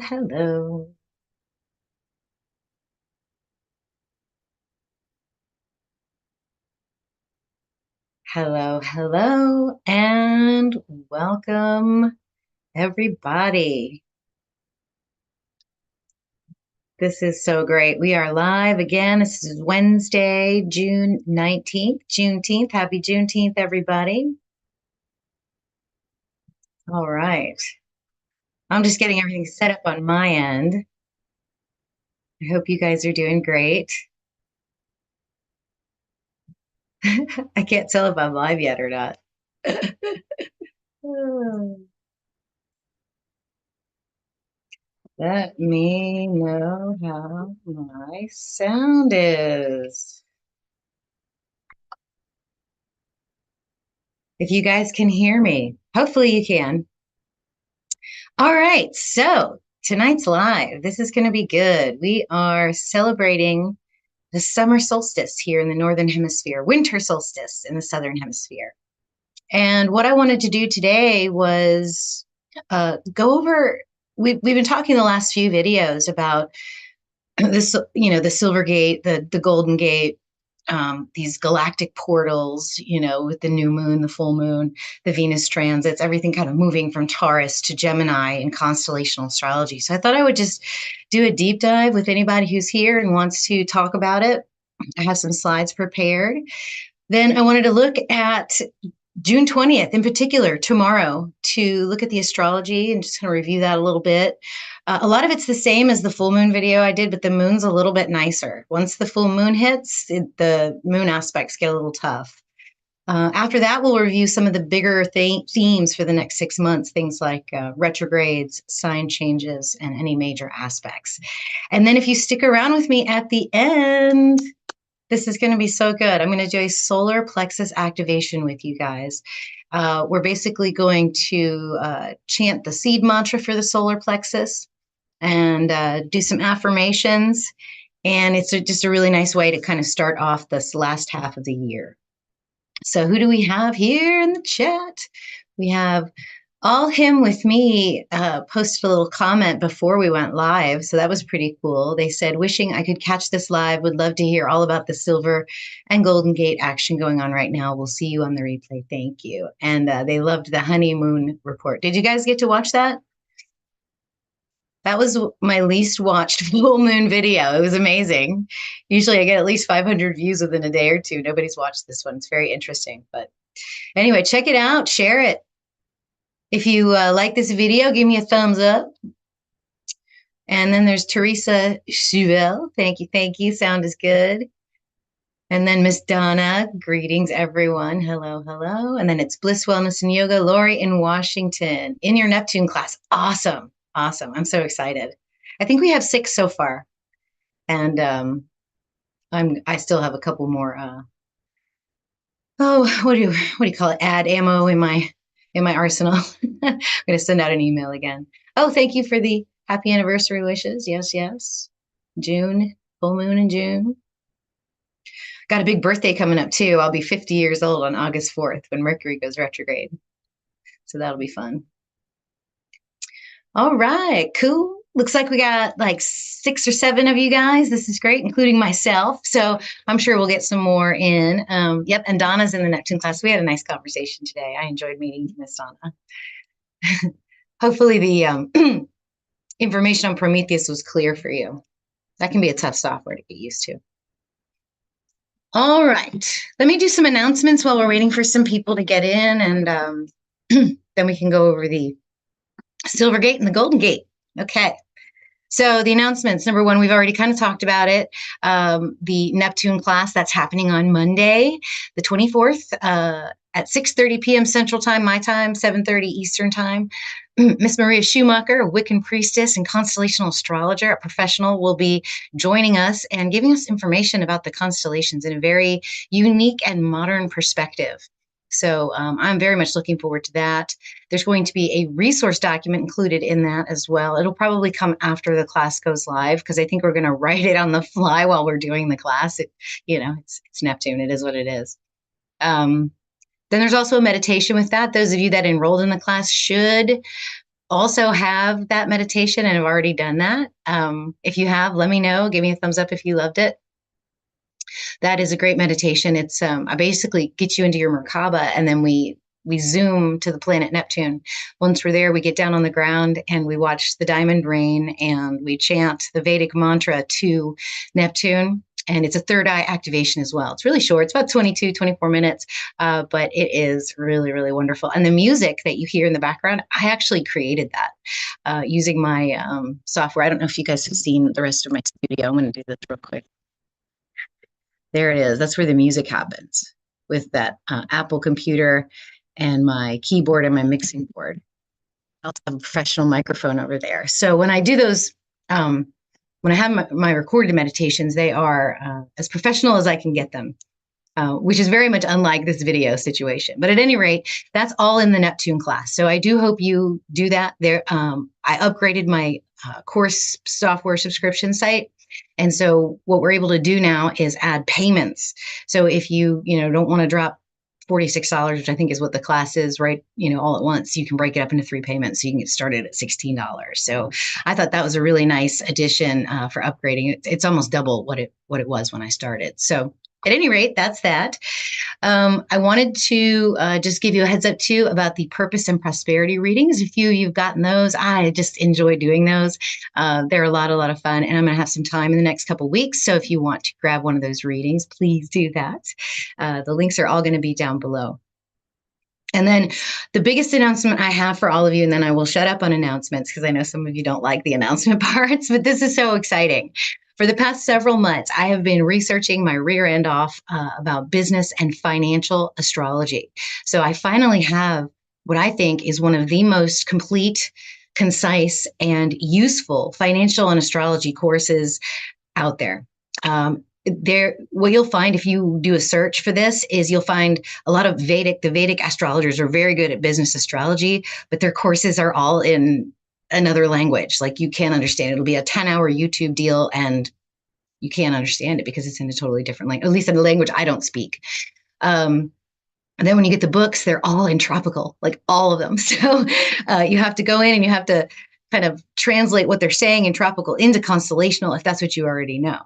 hello. Hello, hello, and welcome, everybody. This is so great. We are live again. This is Wednesday, June 19th, Juneteenth. Happy Juneteenth, everybody. All right. I'm just getting everything set up on my end. I hope you guys are doing great. I can't tell if I'm live yet or not. Let me know how my sound is. If you guys can hear me, hopefully you can. All right, so tonight's live. This is going to be good. We are celebrating the summer solstice here in the Northern Hemisphere, winter solstice in the Southern Hemisphere. And what I wanted to do today was go over, we've been talking the last few videos about this, the Silver Gate, the Golden Gate, these galactic portals, with the new moon, the full moon, the Venus transits, everything kind of moving from Taurus to Gemini in constellational astrology. So I thought I would just do a deep dive with anybody who's here and wants to talk about it. I have some slides prepared. Then I wanted to look at June 20th in particular, tomorrow, to look at the astrology and just kind of review that a little bit. A lot of it's the same as the full moon video I did, but the moon's a little bit nicer. Once the full moon hits, the moon aspects get a little tough. After that, we'll review some of the bigger themes for the next 6 months, things like retrogrades, sign changes, and any major aspects. And then if you stick around with me at the end, this is going to be so good. I'm going to do a solar plexus activation with you guys. We're basically going to chant the seed mantra for the solar plexus and do some affirmations. And it's just a really nice way to kind of start off this last half of the year. So who do we have here in the chat? We have All Him With Me posted a little comment before we went live. So that was pretty cool. They said, wishing I could catch this live. Would love to hear all about the Silver and Golden Gate action going on right now. We'll see you on the replay. Thank you. And they loved the honeymoon report. Did you guys get to watch that? That was my least watched full moon video. It was amazing. Usually I get at least 500 views within a day or two. Nobody's watched this one. It's very interesting. But anyway, check it out. Share it. If you like this video, give me a thumbs up. And then there's Teresa Chauvel. Thank you. Thank you. Sound is good. And then Miss Donna. Greetings, everyone. Hello, hello. And then it's Bliss Wellness and Yoga. Lori in Washington. In your Neptune class. Awesome. Awesome. I'm so excited. I think we have 6 so far. And I still have a couple more what do you call it? Add ammo in my arsenal. I'm going to send out an email again. Oh, thank you for the happy anniversary wishes. Yes, yes. June, full moon in June. Got a big birthday coming up too. I'll be 50 years old on August 4th when Mercury goes retrograde. So that'll be fun. All right, cool. Looks like we got like 6 or 7 of you guys. This is great, including myself. So I'm sure we'll get some more in. Yep, and Donna's in the Neptune class. We had a nice conversation today. I enjoyed meeting Miss Donna. Hopefully the information on Prometheus was clear for you. That can be a tough software to get used to. All right, let me do some announcements while we're waiting for some people to get in, and then we can go over the Silver Gate and the Golden Gate. Okay. So the announcements, number 1, we've already kind of talked about it. The Neptune class, that's happening on Monday, the 24th, at 6:30 p.m. Central Time, my time, 7:30 Eastern Time. Miss Maria Schumacher, a Wiccan priestess and constellational astrologer, a professional, will be joining us and giving us information about the constellations in a very unique and modern perspective. So I'm very much looking forward to that. There's going to be a resource document included in that as well. It'll probably come after the class goes live because I think we're going to write it on the fly while we're doing the class. It's Neptune. It is what it is. Then there's also a meditation with that. Those of you that enrolled in the class should also have that meditation and have already done that. If you have, let me know. Give me a thumbs up if you loved it. That is a great meditation. It's I basically get you into your Merkaba, and then we zoom to the planet Neptune. Once we're there, we get down on the ground and we watch the diamond rain and we chant the Vedic mantra to Neptune. And it's a third eye activation as well. It's really short. It's about 22, 24 minutes, but it is really, really wonderful. And the music that you hear in the background, I actually created that using my software. I don't know if you guys have seen the rest of my studio. I'm going to do this real quick. There it is. That's where the music happens with that Apple computer and my keyboard and my mixing board. I also have a professional microphone over there. So when I do those, when I have my recorded meditations, they are as professional as I can get them, which is very much unlike this video situation. But at any rate, that's all in the Neptune class. So I do hope you do that. There, I upgraded my course software subscription site. And so what we're able to do now is add payments. So if you don't want to drop $46, which I think is what the class is, right? All at once, you can break it up into 3 payments. So you can get started at $16. So I thought that was a really nice addition for upgrading. It's almost double what it was when I started. So at any rate, that's that. I wanted to just give you a heads up too about the purpose and prosperity readings. A few of you've gotten those. I just enjoy doing those. They're a lot of fun, and I'm going to have some time in the next couple of weeks. So if you want to grab one of those readings, please do that. The links are all going to be down below. And then the biggest announcement I have for all of you, and then I will shut up on announcements because I know some of you don't like the announcement parts, but this is so exciting. For the past several months, I have been researching my rear end off about business and financial astrology. So I finally have what I think is one of the most complete, concise, and useful financial and astrology courses out there. What you'll find if you do a search for this is you'll find a lot of the Vedic astrologers are very good at business astrology, but their courses are all in another language. Like you can't understand it. It'll be a 10-hour YouTube deal and you can't understand it because it's in a totally different language, at least in a language I don't speak. And then when you get the books, they're all in tropical, like all of them. So you have to go in and you have to kind of translate what they're saying in tropical into constellational if that's what you already know.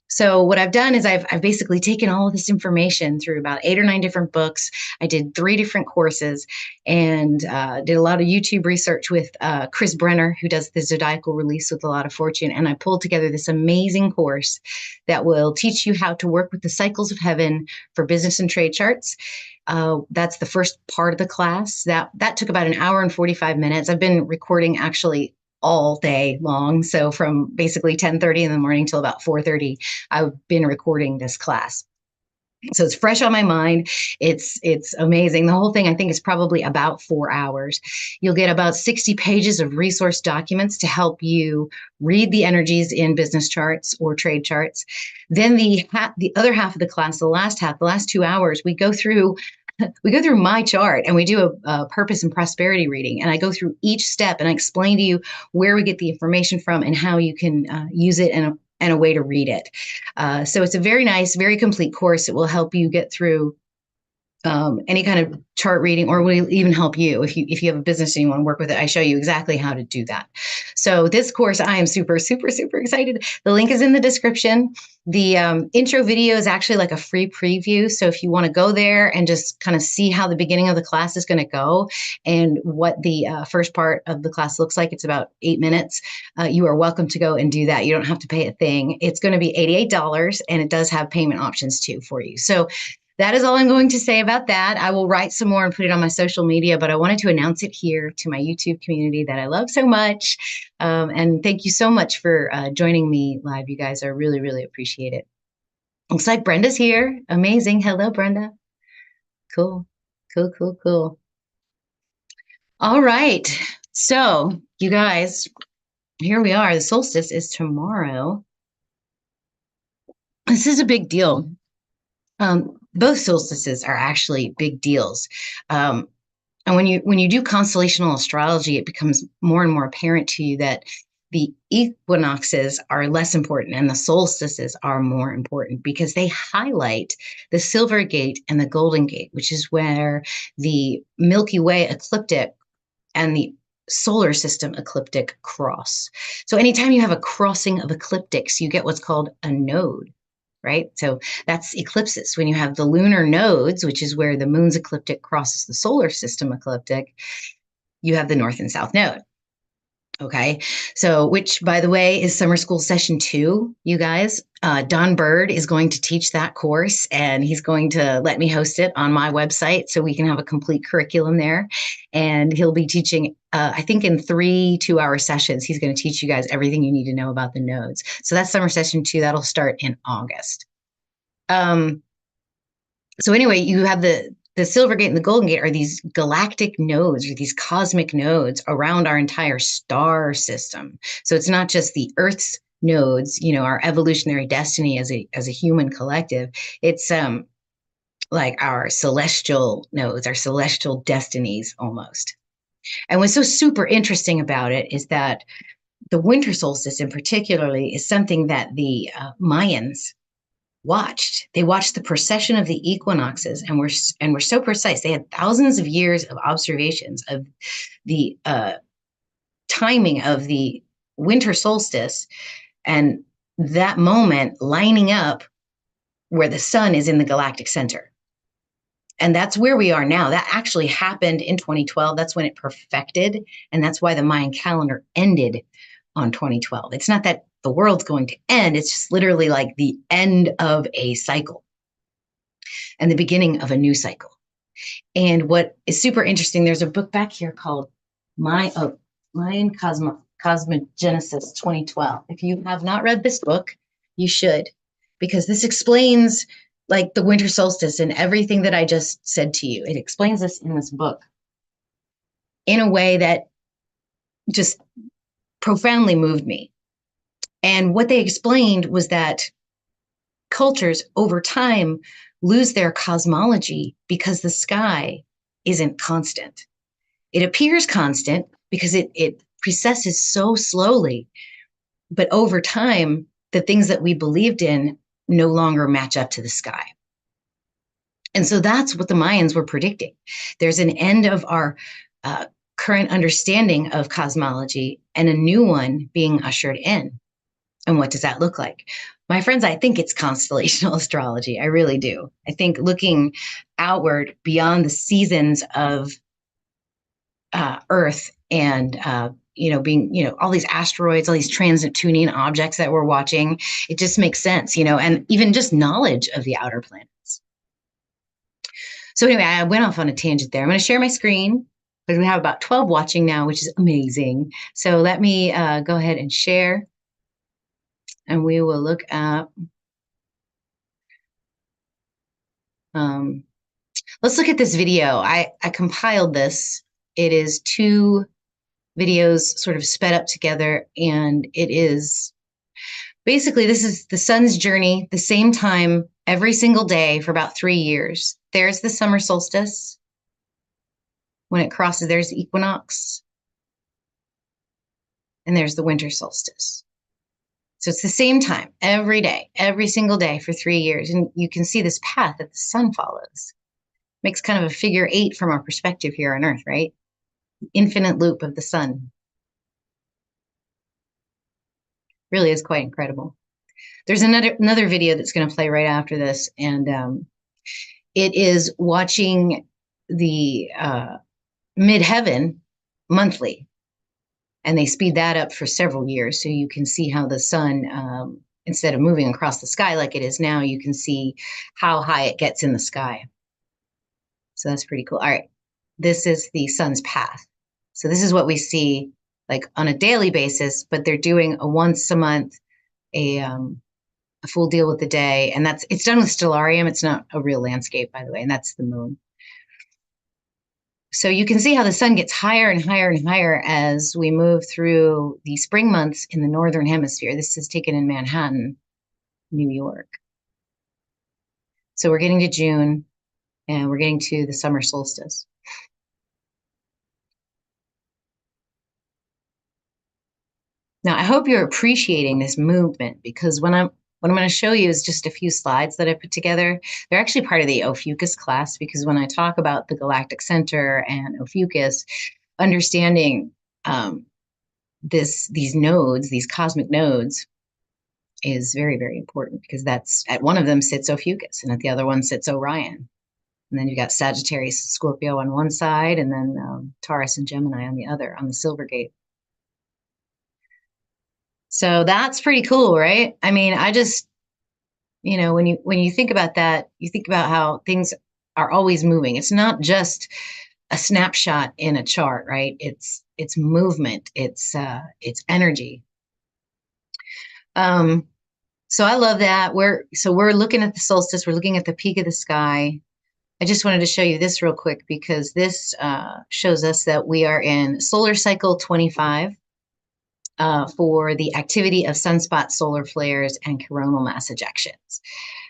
So what I've done is I've basically taken all of this information through about 8 or 9 different books. I did 3 different courses and did a lot of YouTube research with Chris Brenner, who does the Zodiacal Release with a Lot of Fortune. And I pulled together this amazing course that will teach you how to work with the cycles of heaven for business and trade charts. That's the first part of the class. That took about 1 hour and 45 minutes. I've been recording actually all day long. So from basically 10:30 in the morning till about 4:30, I've been recording this class. So it's fresh on my mind. It's amazing. The whole thing, I think, is probably about 4 hours. You'll get about 60 pages of resource documents to help you read the energies in business charts or trade charts. Then the other half of the class, the last 2 hours, we go through my chart and we do a purpose and prosperity reading. And I go through each step and I explain to you where we get the information from and how you can use it and a way to read it. So it's a very nice, very complete course. It will help you get through any kind of chart reading, or will even help you if you have a business and you want to work with it. I show you exactly how to do that. So this course, I am super excited. The link is in the description. The intro video is actually like a free preview. So if you want to go there and just kind of see how the beginning of the class is going to go and what the first part of the class looks like, it's about 8 minutes. You are welcome to go and do that. You don't have to pay a thing. It's going to be $88 and it does have payment options too for you. So that is all I'm going to say about that. I will write some more and put it on my social media, but I wanted to announce it here to my YouTube community that I love so much. And thank you so much for joining me live, you guys. I really appreciate it. Looks like Brenda's here. Amazing. Hello, Brenda. Cool. All right. So you guys, here we are. The solstice is tomorrow. This is a big deal. Both solstices are actually big deals. And when you do constellational astrology, it becomes more and more apparent to you that the equinoxes are less important and the solstices are more important because they highlight the silver gate and the golden gate, which is where the Milky Way ecliptic and the solar system ecliptic cross. So anytime you have a crossing of ecliptics, you get what's called a node, right? So that's eclipses. When you have the lunar nodes, which is where the moon's ecliptic crosses the solar system ecliptic, you have the north and south node. Okay. So, which by the way is summer school session 2, you guys. Don Bird is going to teach that course and he's going to let me host it on my website so we can have a complete curriculum there. And he'll be teaching, I think in 3 2-hour sessions, he's going to teach you guys everything you need to know about the nodes. So that's summer session 2. That'll start in August. So anyway, you have the silver gate and the golden gate are these galactic nodes or these cosmic nodes around our entire star system. So it's not just the Earth's nodes, you know, our evolutionary destiny as a human collective. It's like our celestial nodes, our celestial destinies almost. And what's so super interesting about it is that the winter solstice in particularly is something that the Mayans watched. They watched the precession of the equinoxes and were so precise. They had thousands of years of observations of the timing of the winter solstice and that moment lining up where the sun is in the galactic center. And that's where we are now. That actually happened in 2012. That's when it perfected. And that's why the Mayan calendar ended on 2012. It's not that the world's going to end. It's just literally like the end of a cycle and the beginning of a new cycle. And what is super interesting, there's a book back here called Mayan Cosmogenesis 2012. If you have not read this book, you should, because this explains like the winter solstice and everything that I just said to you. It explains this in this book in a way that just profoundly moved me. And what they explained was that cultures over time lose their cosmology because the sky isn't constant. It appears constant because it precesses so slowly, but over time, the things that we believed in no longer match up to the sky. And so that's what the Mayans were predicting. There's an end of our current understanding of cosmology and a new one being ushered in. And what does that look like? My friends, I think it's constellational astrology. I really do. I think looking outward beyond the seasons of Earth and, being, all these asteroids, all these transit-tuning objects that we're watching, it just makes sense, and even just knowledge of the outer planets. So anyway, I went off on a tangent there. I'm going to share my screen because we have about 12 watching now, which is amazing. So let me go ahead and share. And we will look at, let's look at this video. I compiled this. It is 2 videos sort of sped up together. And it is, basically, this is the sun's journey, the same time every single day for about 3 years. There's the summer solstice. When it crosses, there's the equinox. And there's the winter solstice. So it's the same time every day, every single day for 3 years. And you can see this path that the sun follows. Makes kind of a figure 8 from our perspective here on Earth, right? Infinite loop of the sun. Really is quite incredible. There's another video that's going to play right after this. And it is watching the midheaven monthly. And they speed that up for several years. So you can see how the sun, instead of moving across the sky like it is now, you can see how high it gets in the sky. So that's pretty cool. All right. This is the sun's path. So this is what we see like on a daily basis, but they're doing a once a month, a full deal with the day. And it's done with stellarium. It's not a real landscape, by the way. And that's the moon. So you can see how the sun gets higher and higher and higher as we move through the spring months in the Northern Hemisphere. This is taken in Manhattan, New York. So we're getting to June and we're getting to the summer solstice. Now, I hope you're appreciating this movement because what I'm going to show you is just a few slides that I put together. They're actually part of the Ophiuchus class because when I talk about the galactic center and Ophiuchus, understanding these nodes, these cosmic nodes, is very, very important because that's at one of them sits Ophiuchus and at the other one sits Orion. And then you've got Sagittarius and Scorpio on one side, and then Taurus and Gemini on the other, on the Silver Gate. So that's pretty cool, right? I mean, I just, when you think about that, you think about how things are always moving. It's not just a snapshot in a chart, right? It's movement, it's energy. So I love that. We're looking at the solstice, we're looking at the peak of the sky. I just wanted to show you this real quick because this shows us that we are in solar cycle 25 for the activity of sunspot solar flares and coronal mass ejections.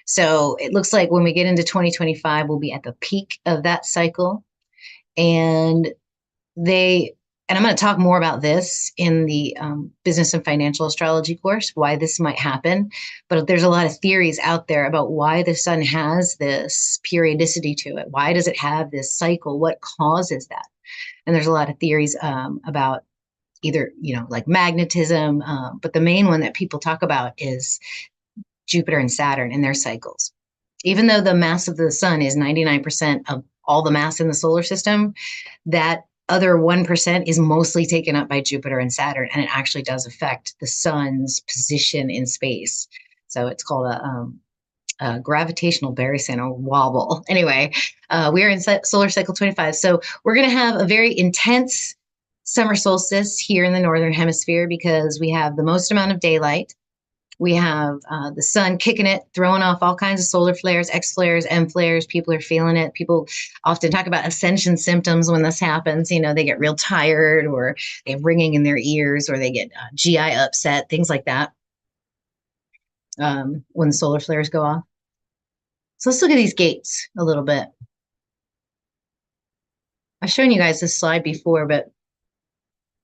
So it looks like when we get into 2025, we'll be at the peak of that cycle. And I'm going to talk more about this in the business and financial astrology course, why this might happen. But there's a lot of theories out there about why the sun has this periodicity to it. Why does it have this cycle? What causes that? And there's a lot of theories about either, like magnetism. But the main one that people talk about is Jupiter and Saturn and their cycles. Even though the mass of the sun is 99% of all the mass in the solar system, that other 1% is mostly taken up by Jupiter and Saturn, and it actually does affect the sun's position in space. So it's called a gravitational barycenter or wobble. Anyway, we are in solar cycle 25. So we're going to have a very intense summer solstice here in the Northern Hemisphere because we have the most amount of daylight. We have the sun kicking it, throwing off all kinds of solar flares, X flares, M flares. People are feeling it. People often talk about ascension symptoms when this happens. They get real tired, or they have ringing in their ears, or they get GI upset, things like that when the solar flares go off. So let's look at these gates a little bit. I've shown you guys this slide before, but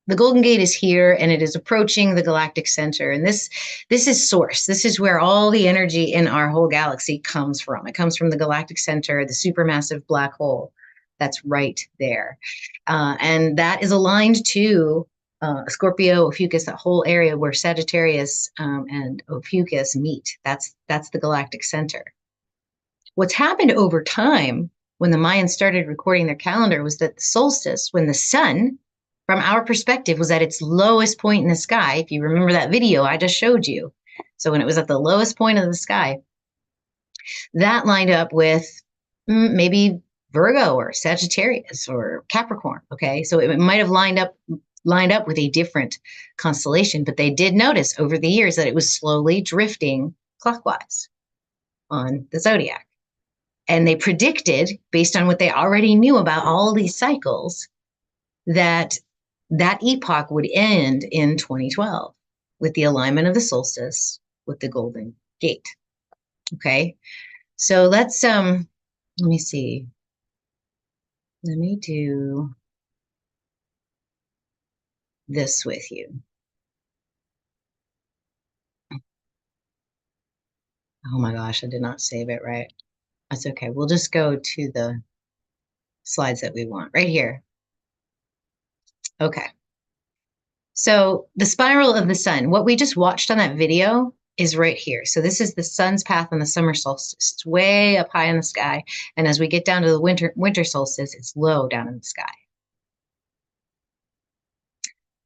the Golden Gate is here and it is approaching the galactic center. And this is source. This is where all the energy in our whole galaxy comes from. It comes from the galactic center, the supermassive black hole that's right there. And that is aligned to Scorpio, Ophiuchus, that whole area where Sagittarius and Ophiuchus meet. That's the galactic center. What's happened over time when the Mayans started recording their calendar was that the solstice, when the sun, from our perspective, was at its lowest point in the sky. If you remember that video I just showed you. So when it was at the lowest point of the sky, that lined up with maybe Virgo or Sagittarius or Capricorn. Okay. So it might have lined up with a different constellation, but they did notice over the years that it was slowly drifting clockwise on the zodiac. And they predicted, based on what they already knew about all these cycles, that epoch would end in 2012 with the alignment of the solstice with the Golden Gate. Okay, so let's let me see. Let me do this with you. Oh my gosh, I did not save it right. That's okay. We'll just go to the slides that we want right here. Okay. So the spiral of the sun, what we just watched on that video is right here. So this is the sun's path on the summer solstice. It's way up high in the sky. And as we get down to the winter solstice, it's low down in the sky.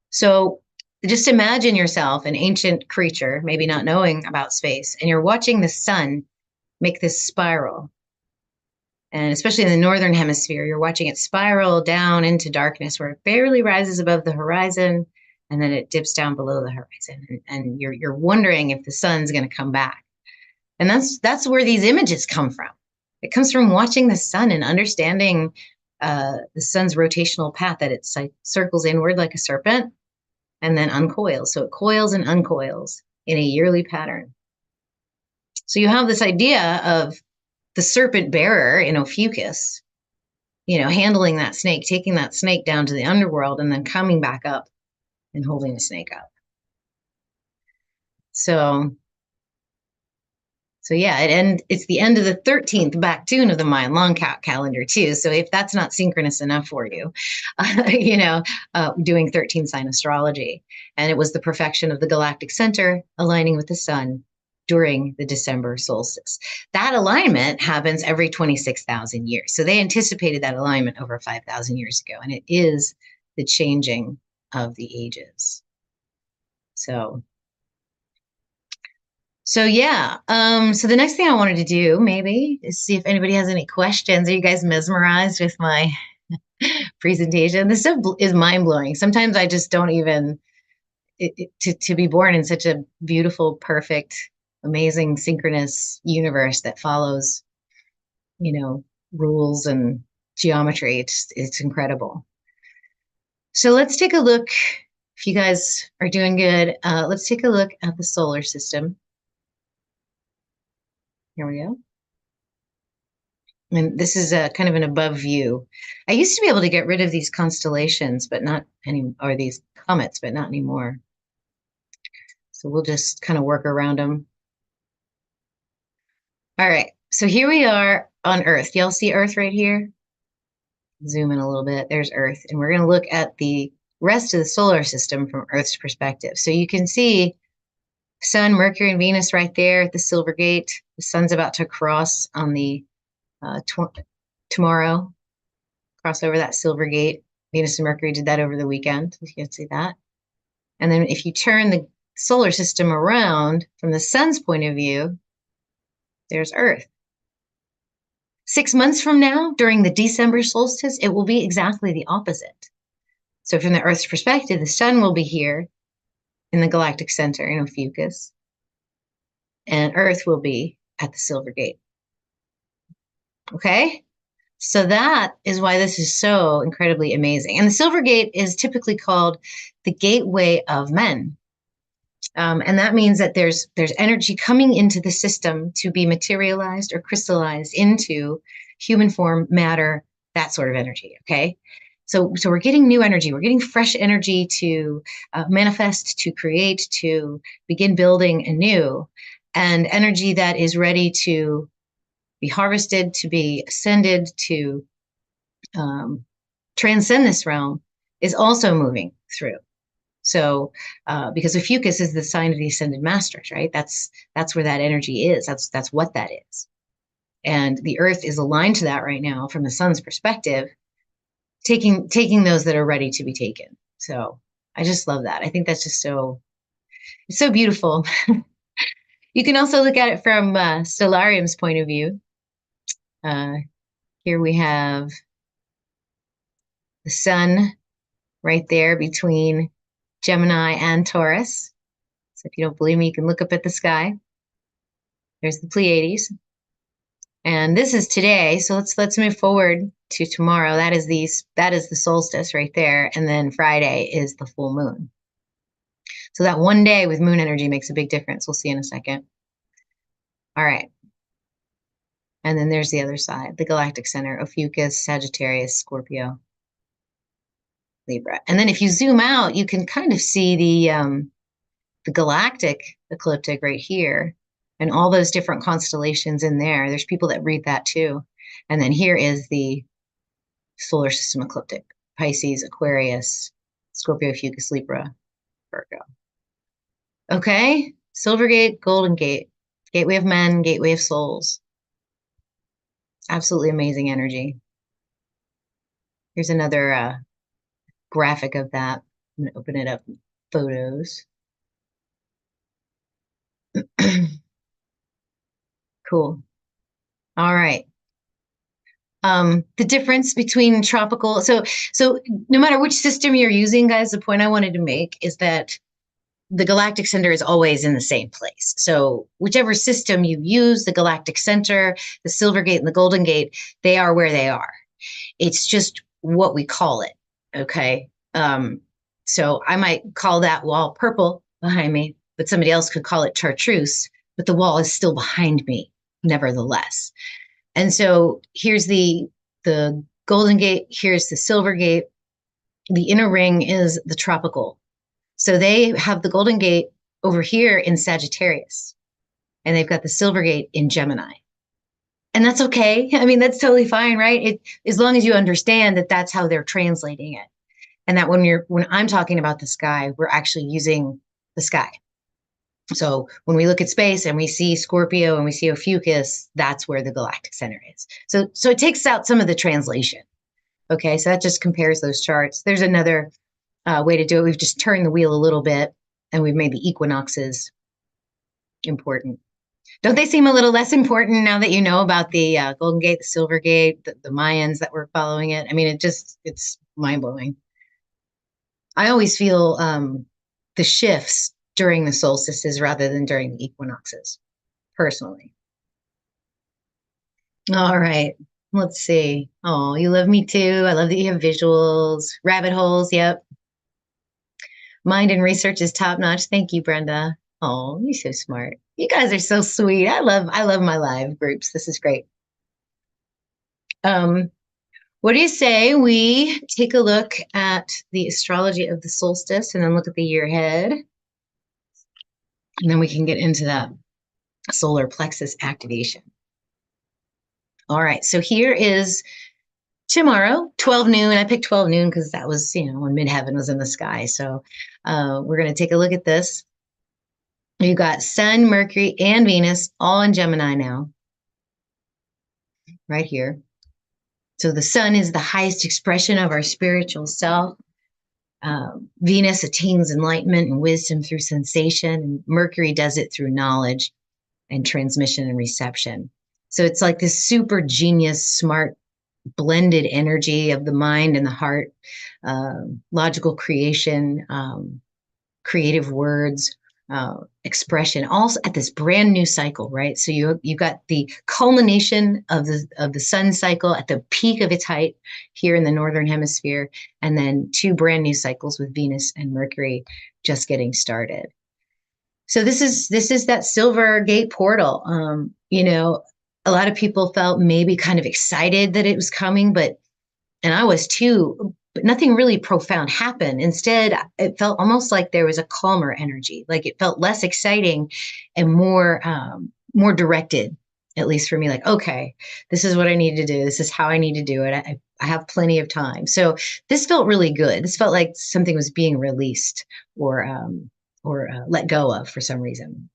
So just imagine yourself an ancient creature, maybe not knowing about space, and you're watching the sun make this spiral. And especially in the Northern Hemisphere, you're watching it spiral down into darkness where it barely rises above the horizon, and then it dips down below the horizon. And you're wondering if the sun's going to come back. And that's where these images come from. It comes from watching the sun and understanding the sun's rotational path, that it circles inward like a serpent and then uncoils. So it coils and uncoils in a yearly pattern. So you have this idea of the serpent bearer in Ophiuchus, handling that snake, taking that snake down to the underworld and then coming back up and holding the snake up. So So yeah, it's the end of the 13th back tune of the Mayan long calendar too. So if that's not synchronous enough for you, doing 13 sign astrology. And it was the perfection of the galactic center aligning with the sun during the December solstice. That alignment happens every 26,000 years. So they anticipated that alignment over 5,000 years ago. And it is the changing of the ages. So yeah. So the next thing I wanted to do maybe is see if anybody has any questions. Are you guys mesmerized with my presentation? This stuff is mind blowing. Sometimes I just don't even to be born in such a beautiful, perfect, amazing, synchronous universe that follows, rules and geometry. It's incredible. So let's take a look. If you guys are doing good, let's take a look at the solar system. Here we go. And this is a kind of an above view. I used to be able to get rid of these constellations, but not any, or these comets, but not anymore. So we'll just kind of work around them. All right. So here we are on Earth. Y'all see Earth right here? Zoom in a little bit. There's Earth. And we're going to look at the rest of the solar system from Earth's perspective. So you can see Sun, Mercury, and Venus right there at the Silver Gate. The Sun's about to cross on the tomorrow, cross over that Silver Gate. Venus and Mercury did that over the weekend. You can see that. And then if you turn the solar system around from the sun's point of view, there's Earth. 6 months from now, during the December solstice, it will be exactly the opposite. So from the Earth's perspective, the sun will be here in the galactic center in Ophiuchus, and Earth will be at the Silver Gate. Okay? So that is why this is so incredibly amazing. And the Silver Gate is typically called the gateway of men. And that means that there's energy coming into the system to be materialized or crystallized into human form, matter, that sort of energy. Okay. So we're getting new energy. We're getting fresh energy to manifest, to create, to begin building anew, and energy that is ready to be harvested, to be ascended, to transcend this realm is also moving through. So, because Ophiuchus is the sign of the ascended masters, right? That's where that energy is. That's what that is. And the Earth is aligned to that right now from the sun's perspective, taking those that are ready to be taken. So I just love that. I think that's just it's so beautiful. You can also look at it from Stellarium's point of view. Here we have the sun right there between Gemini and Taurus. So if you don't believe me, you can look up at the sky. There's the Pleiades. And this is today. So let's move forward to tomorrow. That is the solstice right there. And then Friday is the full moon. So that one day with moon energy makes a big difference. We'll see in a second. All right. And then there's the other side, the galactic center, Ophiuchus, Sagittarius, Scorpio, Libra. And then if you zoom out, you can kind of see the galactic ecliptic right here and all those different constellations in there. There's people that read that too. And then here is the solar system ecliptic, Pisces, Aquarius, Scorpio, Ophiuchus, Libra, Virgo. Okay, Silver Gate, Golden Gate, gateway of men, gateway of souls. Absolutely amazing energy. Here's another graphic of that. I'm going to open it up, photos. Cool. All right. The difference between tropical, so no matter which system you're using, guys, the point I wanted to make is that the galactic center is always in the same place. So whichever system you use, the galactic center, the Silver Gate, and the Golden Gate, they are where they are. It's just what we call it. Okay. So I might call that wall purple behind me, but somebody else could call it chartreuse, but the wall is still behind me, nevertheless. And so here's the Golden Gate, here's the Silver Gate. The inner ring is the tropical. So they have the Golden Gate over here in Sagittarius. and they've got the silver gate in Gemini. And that's okay. I mean, that's totally fine, right? As long as you understand that that's how they're translating it. And that when I'm talking about the sky, we're actually using the sky. So when we look at space and we see Scorpio and we see Ophiuchus, that's where the galactic center is. So it takes out some of the translation. Okay, so that just compares those charts. There's another way to do it. We've just turned the wheel a little bit and we've made the equinoxes important. Don't they seem a little less important now that you know about the Golden Gate, the Silver Gate, the Mayans that were following it? I mean, it's mind-blowing. I always feel the shifts during the solstices rather than during the equinoxes, personally. All right, let's see. Oh, you love me too. I love that you have visuals. Rabbit holes, yep. Mind and research is top notch. Thank you, Brenda. Oh, you're so smart. You guys are so sweet. I love my live groups. This is great. What do you say we take a look at the astrology of the solstice and then look at the year ahead? And then we can get into that solar plexus activation. All right, so here is tomorrow, 12 noon. I picked 12 noon because that was, when midheaven was in the sky. So we're going to take a look at this. You got Sun, Mercury, and Venus all in Gemini now, right here. So the Sun is the highest expression of our spiritual self. Venus attains enlightenment and wisdom through sensation, and Mercury does it through knowledge and transmission and reception. So it's like this super genius, smart, blended energy of the mind and the heart, logical creation, creative words, expression, also at this brand new cycle, right? So you got the culmination of the sun cycle at the peak of its height here in the Northern Hemisphere, and then two brand new cycles with Venus and Mercury just getting started. So this is that silver gate portal. A lot of people felt maybe kind of excited that it was coming, and I was too, but nothing really profound happened. Instead, it felt almost like there was a calmer energy, like it felt less exciting and more directed, at least for me, like, okay, this is what I need to do. This is how I need to do it. I have plenty of time. So this felt really good. This felt like something was being released or let go of for some reason.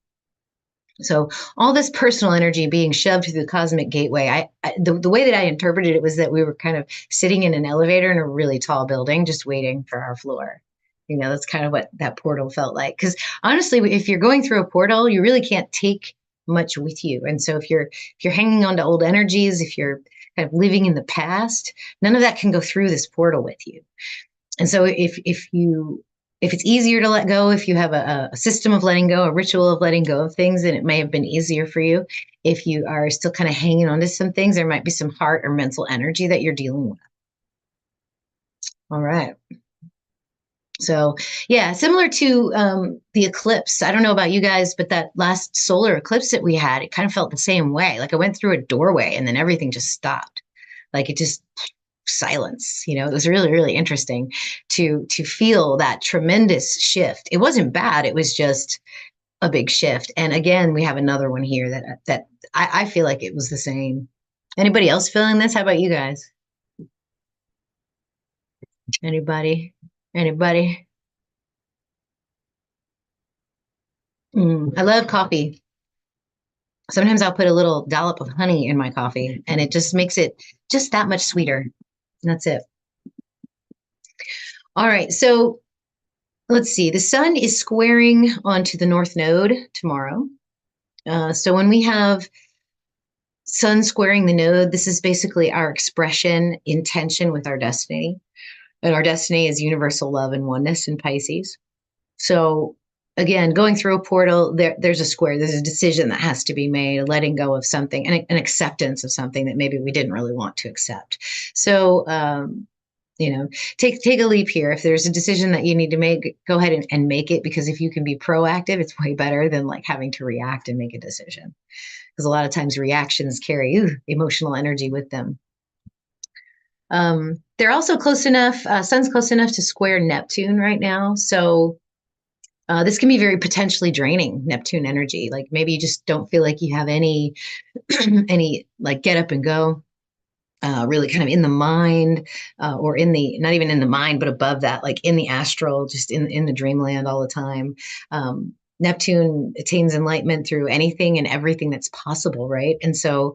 So all this personal energy being shoved through the cosmic gateway, the way that I interpreted it was that we were kind of sitting in an elevator in a really tall building, just waiting for our floor. That's kind of what that portal felt like. Because honestly, if you're going through a portal, you really can't take much with you. And so if you're hanging on to old energies, if you're kind of living in the past, none of that can go through this portal with you. And so if it's easier to let go, if you have a system of letting go, a ritual of letting go of things, then it may have been easier for you. If you are still kind of hanging on to some things, there might be some heart or mental energy that you're dealing with. All right. So yeah, similar to the eclipse. I don't know about you guys, but that last solar eclipse that we had, it kind of felt the same way. Like I went through a doorway and then everything just stopped. Like it just silence. It was really, really interesting to feel that tremendous shift. It wasn't bad. It was just a big shift. And again, we have another one here that I feel like it was the same. Anybody else feeling this? How about you guys? Anybody? I love coffee. Sometimes I'll put a little dollop of honey in my coffee and it just makes it just that much sweeter. That's it. All right. So let's see. The sun is squaring onto the North Node tomorrow. So when we have sun squaring the node, this is basically our expression, intention with our destiny. And our destiny is universal love and oneness in Pisces. So again, going through a portal, there's a square, there's a decision that has to be made, a letting go of something, and an acceptance of something that maybe we didn't really want to accept. So, take a leap here. If there's a decision that you need to make, go ahead and make it, because if you can be proactive, it's way better than like having to react and make a decision. Because a lot of times reactions carry emotional energy with them. They're also close enough, sun's close enough to square Neptune right now. So This can be very potentially draining, Neptune energy. Like maybe you just don't feel like you have any any like get up and go. Really kind of in the mind, or in the, not even in the mind, but above that, like in the astral, just in the dreamland all the time. Neptune attains enlightenment through anything and everything that's possible, right? And so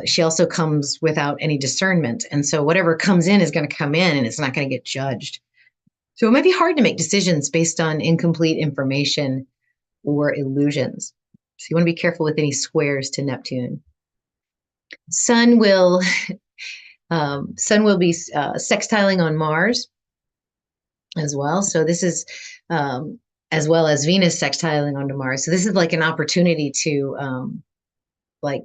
she also comes without any discernment. And so whatever comes in is going to come in and it's not going to get judged. So it might be hard to make decisions based on incomplete information or illusions. So you want to be careful with any squares to Neptune. Sun will Sun will be sextiling on Mars as well. So this is as well as Venus sextiling onto Mars. So this is like an opportunity to like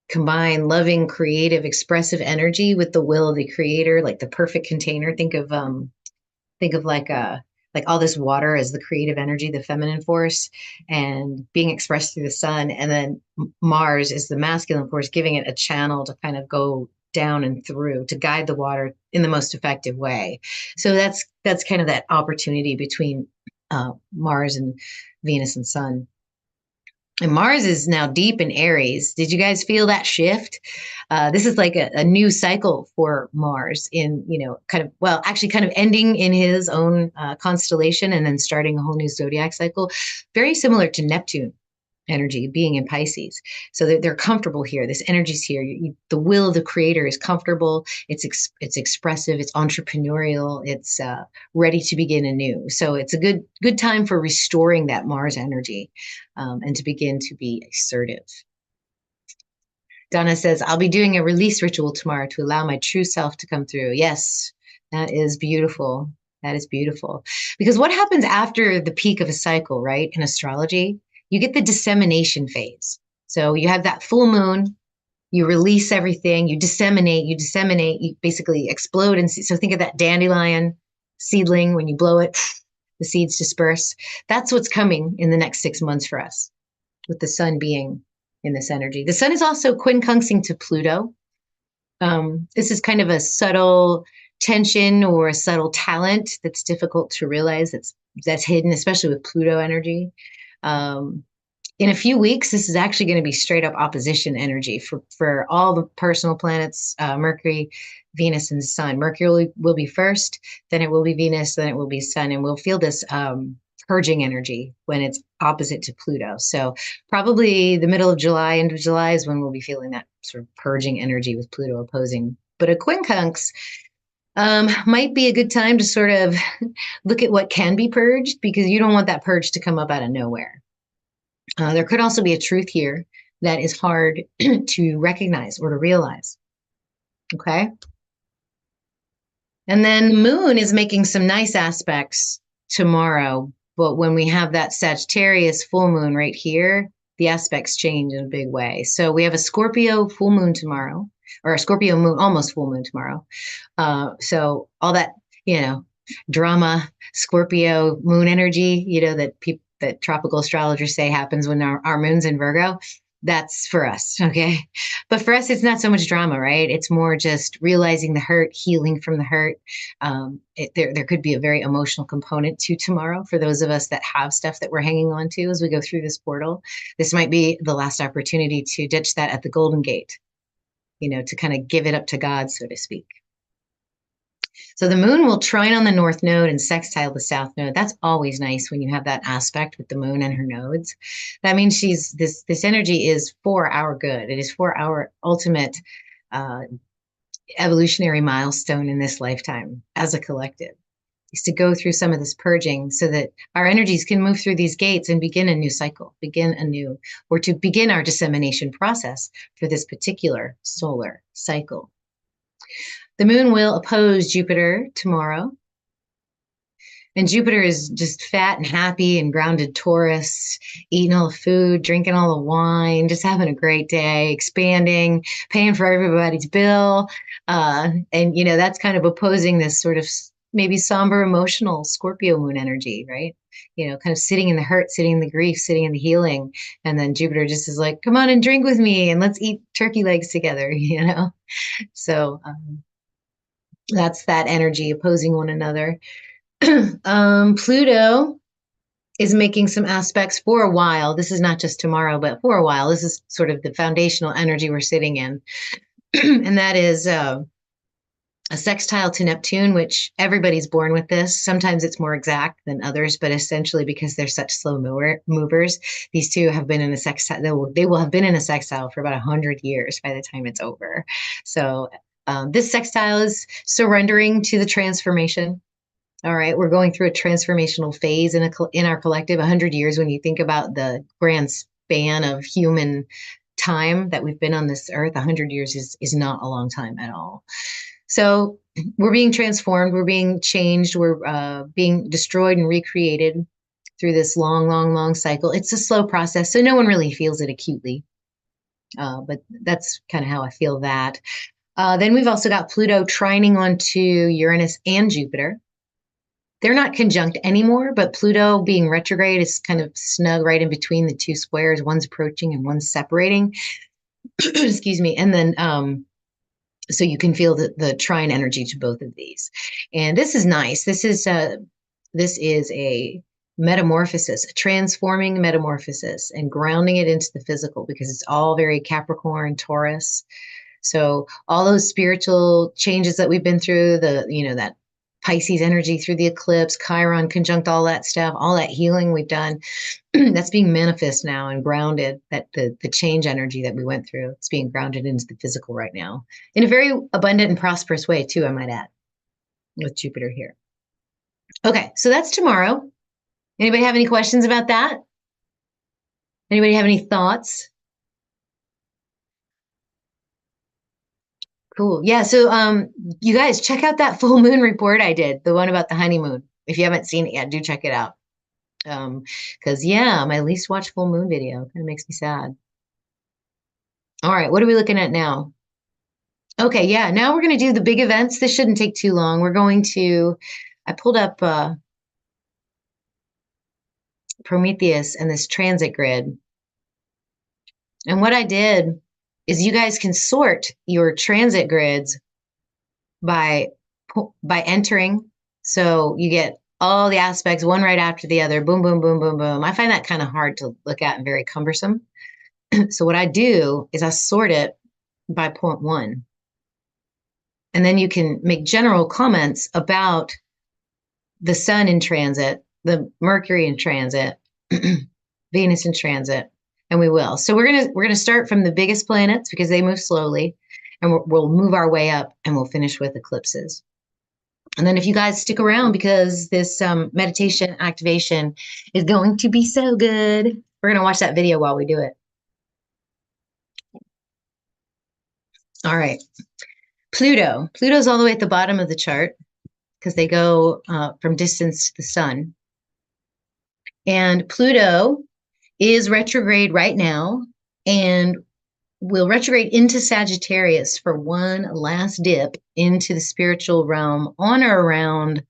combine loving, creative, expressive energy with the will of the creator, like the perfect container. Think of like all this water as the creative energy, the feminine force, and being expressed through the sun. And then Mars is the masculine force, giving it a channel to kind of go down and through to guide the water in the most effective way. So that's kind of that opportunity between Mars and Venus and Sun. And Mars is now deep in Aries. Did you guys feel that shift? This is like a new cycle for Mars in, kind of, well, actually kind of ending in his own constellation and then starting a whole new zodiac cycle. Very similar to Neptune energy being in Pisces. So they're comfortable here. This energy's here. The will of the creator is comfortable. It's expressive. It's entrepreneurial. It's ready to begin anew. So it's a good time for restoring that Mars energy, and to begin to be assertive. Donna says, I'll be doing a release ritual tomorrow to allow my true self to come through. Yes, that is beautiful. That is beautiful. Because what happens after the peak of a cycle, right, in astrology? You get the dissemination phase. So you have that full moon, you release everything, you disseminate, you basically explode. And so think of that dandelion seedling. When you blow it, the seeds disperse. That's what's coming in the next 6 months for us, with the sun being in this energy. The sun is also quincunxing to Pluto. This is kind of a subtle tension or a subtle talent that's difficult to realize, that's hidden, especially with Pluto energy. In a few weeks, this is actually going to be straight up opposition energy for all the personal planets, Mercury, Venus, and Sun. Mercury will be first, then it will be Venus, then it will be Sun, and we'll feel this purging energy when it's opposite to Pluto. So probably the middle of July, end of July is when we'll be feeling that sort of purging energy with Pluto opposing. But a quincunx might be a good time to sort of look at what can be purged, because you don't want that purge to come up out of nowhere. There could also be a truth here that is hard to recognize or to realize. Okay. And then the moon is making some nice aspects tomorrow. But when we have that Sagittarius full moon right here, the aspects change in a big way. So we have a Scorpio full moon tomorrow, or a Scorpio moon, almost full moon tomorrow. So all that, drama, Scorpio moon energy, that tropical astrologers say happens when our moon's in Virgo, that's for us, okay? But for us, it's not so much drama, right? It's more just realizing the hurt, healing from the hurt. There could be a very emotional component to tomorrow for those of us that have stuff that we're hanging on to as we go through this portal. This might be the last opportunity to ditch that at the Golden Gate, to kind of give it up to God, so to speak. So the moon will trine on the north node and sextile the south node. That's always nice when you have that aspect with the moon and her nodes. That means this energy is for our good. It is for our ultimate evolutionary milestone in this lifetime as a collective, is to go through some of this purging so that our energies can move through these gates and begin a new cycle, or to begin our dissemination process for this particular solar cycle. The moon will oppose Jupiter tomorrow. And Jupiter is just fat and happy and grounded Taurus, eating all the food, drinking all the wine, just having a great day, expanding, paying for everybody's bill. And, that's kind of opposing this sort of maybe somber, emotional Scorpio moon energy, right? Kind of sitting in the hurt, sitting in the grief, sitting in the healing. And then Jupiter just is like, come on and drink with me and let's eat turkey legs together, So that's that energy opposing one another. Pluto is making some aspects for a while. This is not just tomorrow, but for a while. This is sort of the foundational energy we're sitting in. And that is a sextile to Neptune, which everybody's born with this. Sometimes it's more exact than others, but essentially because they're such slow movers, these two have been in a sextile. They will have been in a sextile for about 100 years by the time it's over. So this sextile is surrendering to the transformation. All right, we're going through a transformational phase in our collective. 100 years, when you think about the grand span of human time that we've been on this earth, 100 years is not a long time at all. So we're being transformed, we're being changed, we're being destroyed and recreated through this long cycle. It's a slow process, so no one really feels it acutely. But that's kind of how I feel that. Then we've also got Pluto trining onto Uranus and Jupiter. They're not conjunct anymore, but Pluto being retrograde is kind of snug right in between the two squares. One's approaching and one's separating. Excuse me. And then so you can feel the trine energy to both of these. And this is nice. This is a metamorphosis, a transforming metamorphosis, and grounding it into the physical, because it's all very Capricorn, Taurus. So all those spiritual changes that we've been through, that Pisces energy through the eclipse, Chiron conjunct, all that stuff, all that healing we've done, that's being manifest now and grounded. That the change energy that we went through, it's being grounded into the physical right now in a very abundant and prosperous way too, I might add, with Jupiter here. Okay, so that's tomorrow. Anybody have any questions about that? Anybody have any thoughts? Cool. Yeah, so you guys check out that full moon report I did, the one about the honeymoon. If you haven't seen it yet, do check it out. Because yeah, my least watched full moon video kind of makes me sad. All right, what are we looking at now? Okay, yeah, now we're going to do the big events. This shouldn't take too long. I pulled up Prometheus and this transit grid. And what I did is you guys can sort your transit grids by entering. So you get all the aspects one right after the other. Boom, boom, boom, boom, boom. I find that kind of hard to look at and very cumbersome. So what I do is I sort it by point one. And then you can make general comments about the sun in transit, the Mercury in transit, Venus in transit, and we will. So we're gonna start from the biggest planets because they move slowly, and we'll move our way up, and we'll finish with eclipses. And then if you guys stick around, because this meditation activation is going to be so good, we're gonna watch that video while we do it. All right. Pluto's all the way at the bottom of the chart because they go from distance to the sun. And Pluto is retrograde right now and will retrograde into Sagittarius for one last dip into the spiritual realm on or around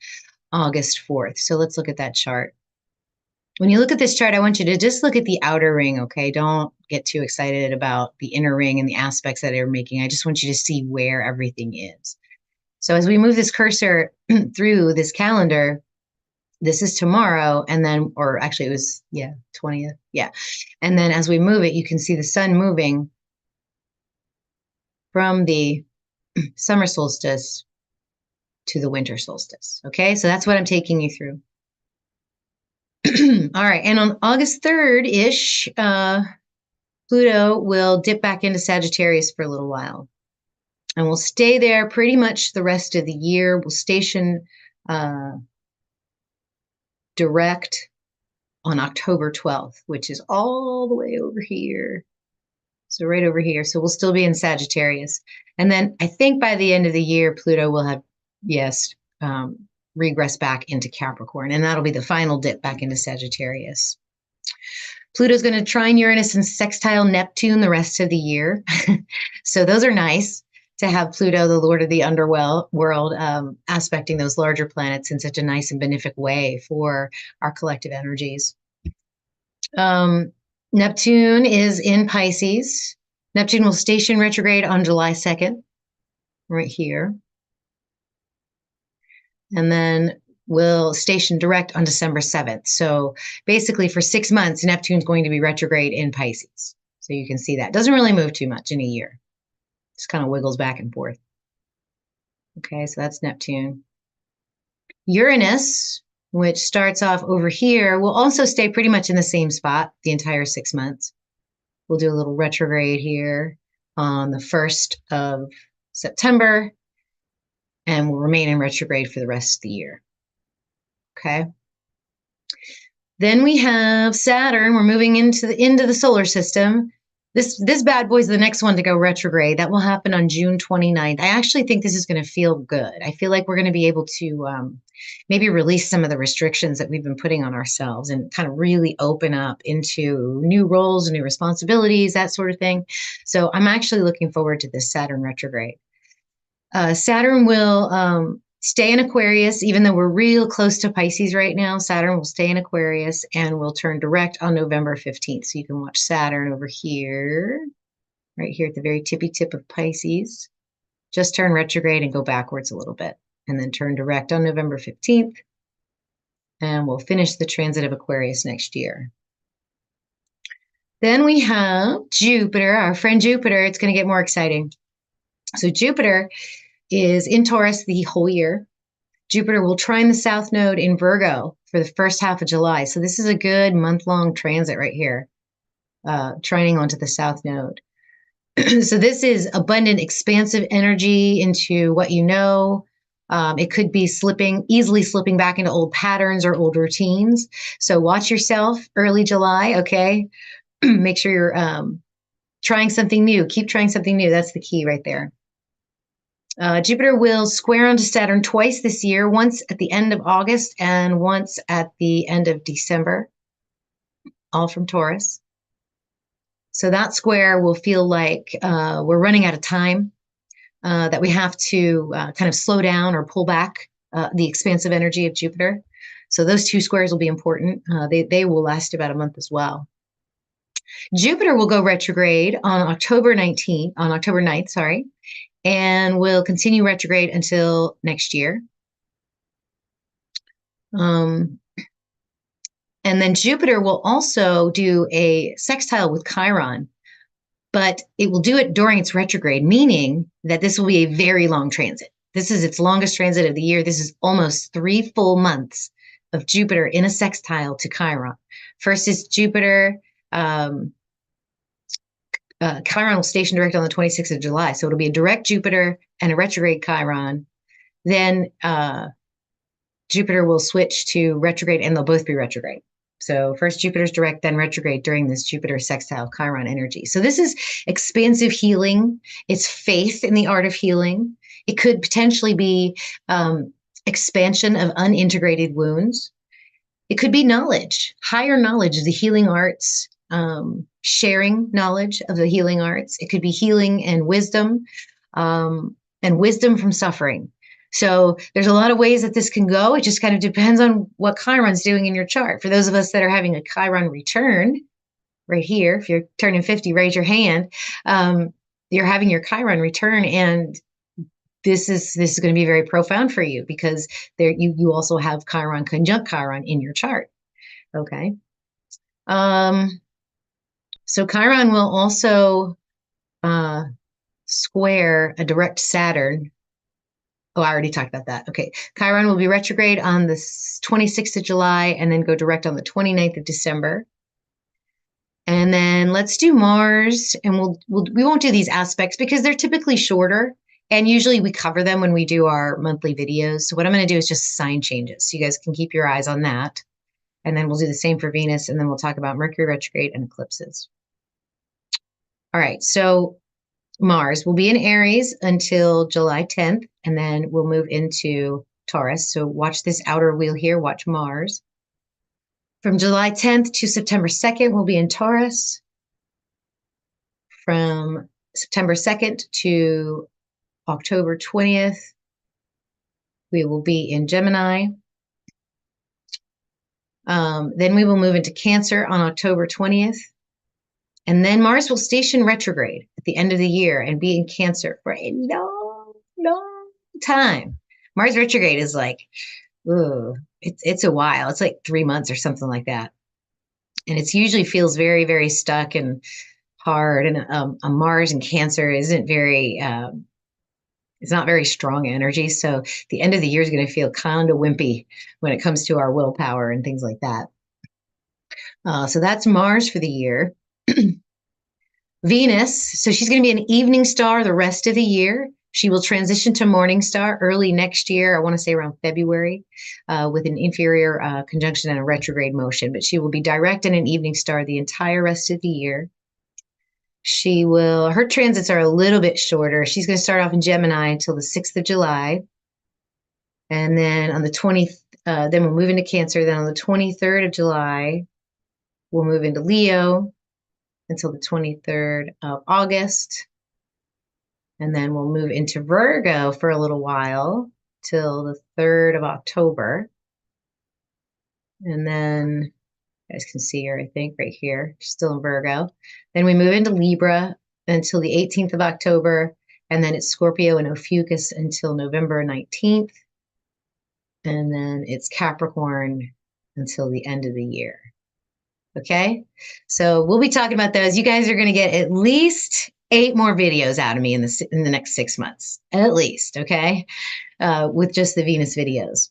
August 4th. So let's look at that chart. When you look at this chart, I want you to just look at the outer ring, okay? Don't get too excited about the inner ring and the aspects that they're making. I just want you to see where everything is. So as we move this cursor through this calendar, this is tomorrow, and then, or actually it was, 20th, yeah. And then as we move it, you can see the sun moving from the summer solstice to the winter solstice, okay? So that's what I'm taking you through. All right, and on August 3rd-ish, Pluto will dip back into Sagittarius for a little while. And we'll stay there pretty much the rest of the year. We'll station direct on October 12th, which is all the way over here. So right over here. So we'll still be in Sagittarius. And then I think by the end of the year, Pluto will have, regress back into Capricorn. And that'll be the final dip back into Sagittarius. Pluto's going to trine Uranus and sextile Neptune the rest of the year. So those are nice to have Pluto, the lord of the underworld, aspecting those larger planets in such a nice and benefic way for our collective energies. Neptune is in Pisces. Neptune will station retrograde on July 2nd, right here. And then will station direct on December 7th. So basically for 6 months, Neptune's going to be retrograde in Pisces. So you can see that. Doesn't really move too much in a year. Just kind of wiggles back and forth. Okay, so that's Neptune. Uranus, which starts off over here, will also stay pretty much in the same spot the entire 6 months. We'll do a little retrograde here on the 1st of September, and will remain in retrograde for the rest of the year. Okay. Then we have Saturn. We're moving into the solar system. This bad boy's the next one to go retrograde. That will happen on June 29th. I actually think this is going to feel good. I feel like we're going to be able to maybe release some of the restrictions that we've been putting on ourselves and kind of really open up into new roles, new responsibilities, that sort of thing. So I'm actually looking forward to this Saturn retrograde. Saturn will stay in Aquarius, even though we're real close to Pisces right now. Saturn will stay in Aquarius and will turn direct on November 15th. So you can watch Saturn over here, right here at the very tippy tip of Pisces. Just turn retrograde and go backwards a little bit, and then turn direct on November 15th. And we'll finish the transit of Aquarius next year. Then we have Jupiter, our friend Jupiter. It's going to get more exciting. So Jupiter is in Taurus the whole year. Jupiter will trine the South Node in Virgo for the first half of July. So this is a good month-long transit right here, trining onto the South Node. So this is abundant, expansive energy into what you know. It could be easily slipping back into old patterns or old routines. So watch yourself early July, okay? Make sure you're trying something new. Keep trying something new. That's the key right there. Jupiter will square onto Saturn twice this year, once at the end of August and once at the end of December, all from Taurus. So that square will feel like we're running out of time, that we have to kind of slow down or pull back the expansive energy of Jupiter. So those two squares will be important. They will last about a month as well. Jupiter will go retrograde on October 9th, sorry, and will continue retrograde until next year. And then Jupiter will also do a sextile with Chiron, but it will do it during its retrograde, meaning that this will be a very long transit. This is its longest transit of the year. This is almost 3 full months of Jupiter in a sextile to Chiron. First is Jupiter. Chiron will station direct on the 26th of July. So it'll be a direct Jupiter and a retrograde Chiron. Then Jupiter will switch to retrograde, and they'll both be retrograde. So first Jupiter's direct, then retrograde during this Jupiter sextile Chiron energy. So this is expansive healing. It's faith in the art of healing. It could potentially be expansion of unintegrated wounds. It could be knowledge, higher knowledge of the healing arts, sharing knowledge of the healing arts. It could be healing and wisdom from suffering. So there's a lot of ways that this can go. It just kind of depends on what Chiron's doing in your chart. For those of us that are having a Chiron return right here, if you're turning 50, raise your hand. You're having your Chiron return, and this is going to be very profound for you, because there you also have Chiron conjunct Chiron in your chart. Okay. So Chiron will also square a direct Saturn. Oh, I already talked about that. Okay. Chiron will be retrograde on the 26th of July and then go direct on the 29th of December. And then let's do Mars, and we won't do these aspects because they're typically shorter, and usually we cover them when we do our monthly videos. So what I'm going to do is just sign changes. So you guys can keep your eyes on that. And then we'll do the same for Venus, and then we'll talk about Mercury retrograde and eclipses. All right, so Mars will be in Aries until July 10th, and then we'll move into Taurus. So watch this outer wheel here, watch Mars. From July 10th to September 2nd, we'll be in Taurus. From September 2nd to October 20th, we will be in Gemini. Then we will move into Cancer on October 20th. And then Mars will station retrograde at the end of the year and be in Cancer for a long, long time. Mars retrograde is like Ooh, it's a while. It's like 3 months or something like that. And it's usually feels very, very stuck and hard. And a Mars in Cancer isn't very, it's not very strong energy. So the end of the year is going to feel kind of wimpy when it comes to our willpower and things like that. So that's Mars for the year. Venus, so she's going to be an evening star the rest of the year. She will transition to morning star early next year. I want to say around February, with an inferior conjunction and a retrograde motion. But she will be direct and an evening star the entire rest of the year. Her transits are a little bit shorter. She's going to start off in Gemini until the 6th of July. And then on the 20th, then we'll move into Cancer. Then on the 23rd of July, we'll move into Leo until the 23rd of August. And then we'll move into Virgo for a little while till the 3rd of October. And then you guys can see her, I think, right here. She's still in Virgo. Then we move into Libra until the 18th of October. And then it's Scorpio and Ophiuchus until November 19th. And then it's Capricorn until the end of the year. Okay, so we'll be talking about those. You guys are going to get at least 8 more videos out of me in the next 6 months, at least. Okay, with just the Venus videos.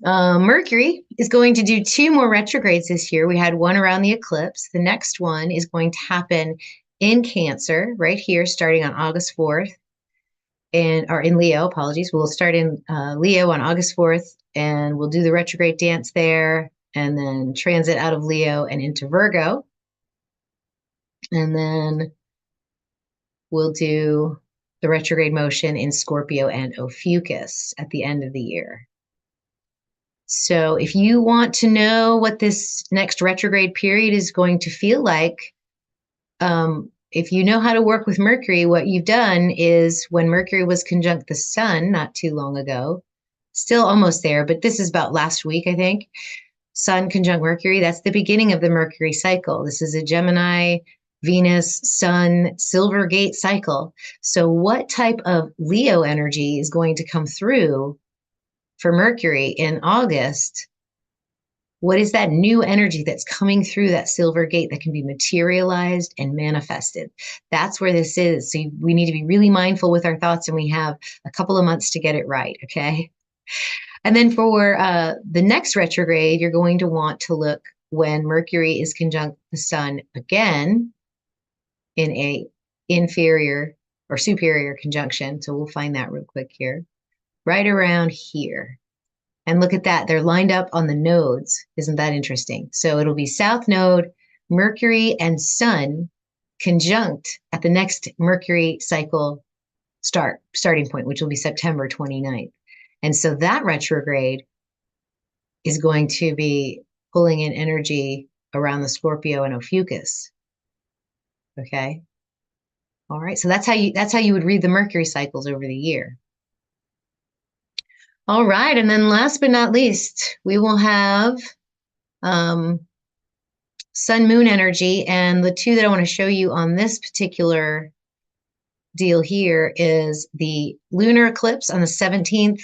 Mercury is going to do 2 more retrogrades this year. We had one around the eclipse. The next one is going to happen in Cancer right here, starting on August 4th, or in Leo. Apologies. We'll start in Leo on August 4th, and we'll do the retrograde dance there. And then transit out of Leo and into Virgo. And then we'll do the retrograde motion in Scorpio and Ophiuchus at the end of the year. So if you want to know what this next retrograde period is going to feel like, if you know how to work with Mercury, what you've done is when Mercury was conjunct the sun not too long ago, still almost there, but this is about last week, I think. Sun conjunct Mercury, that's the beginning of the Mercury cycle. This is a Gemini, Venus, Sun, Silver Gate cycle. So what type of Leo energy is going to come through for Mercury in August? What is that new energy that's coming through that Silver Gate that can be materialized and manifested? That's where this is. So we need to be really mindful with our thoughts, and we have a couple of months to get it right, okay? And then for the next retrograde, you're going to want to look when Mercury is conjunct the sun again in a inferior or superior conjunction. So we'll find that real quick here, right around here. And look at that. They're lined up on the nodes. Isn't that interesting? So it'll be South Node, Mercury, and Sun conjunct at the next Mercury cycle starting point, which will be September 29th. And so that retrograde is going to be pulling in energy around the Scorpio and Ophiuchus. Okay. All right. So that's how you would read the Mercury cycles over the year. All right. And then last but not least, we will have sun moon energy. And the 2 that I want to show you on this particular deal here is the lunar eclipse on the 17th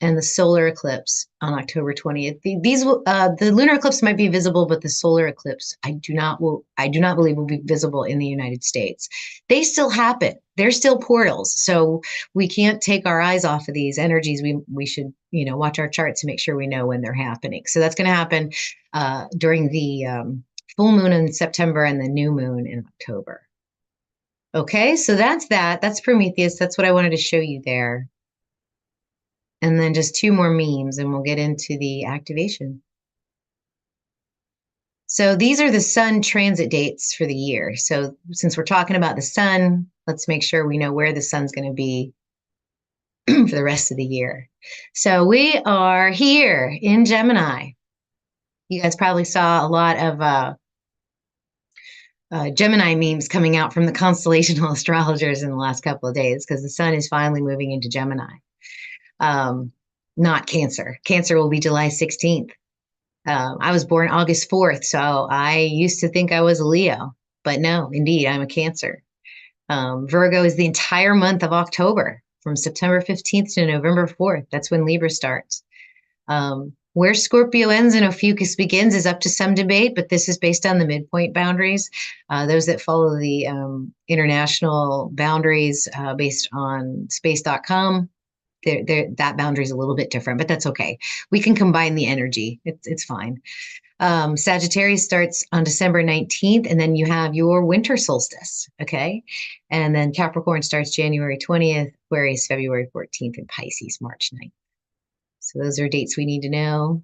and the solar eclipse on October 20th. The lunar eclipse might be visible, but the solar eclipse I do not believe will be visible in the United States. They still happen. They're still portals, so we can't take our eyes off of these energies. We should watch our charts to make sure we know when they're happening. So that's going to happen during the full moon in September and the new moon in October. Okay, so that's that. That's Prometheus. That's what I wanted to show you there. And then just 2 more memes and we'll get into the activation. So these are the sun transit dates for the year. So since we're talking about the sun, let's make sure we know where the sun's going to be for the rest of the year. So we are here in Gemini. You guys probably saw a lot of Gemini memes coming out from the constellational astrologers in the last couple of days because the sun is finally moving into Gemini. Not Cancer. Cancer will be July 16th. I was born August 4th, so I used to think I was a Leo, but no, indeed, I'm a Cancer. Virgo is the entire month of October, from September 15th to November 4th. That's when Libra starts. Where Scorpio ends and Ophiuchus begins is up to some debate, but this is based on the midpoint boundaries. Those that follow the international boundaries based on space.com, that boundary is a little bit different, but that's okay. We can combine the energy. It's fine. Sagittarius starts on December 19th, and then you have your winter solstice, okay? And then Capricorn starts January 20th, Aquarius February 14th, and Pisces March 9th. So those are dates we need to know.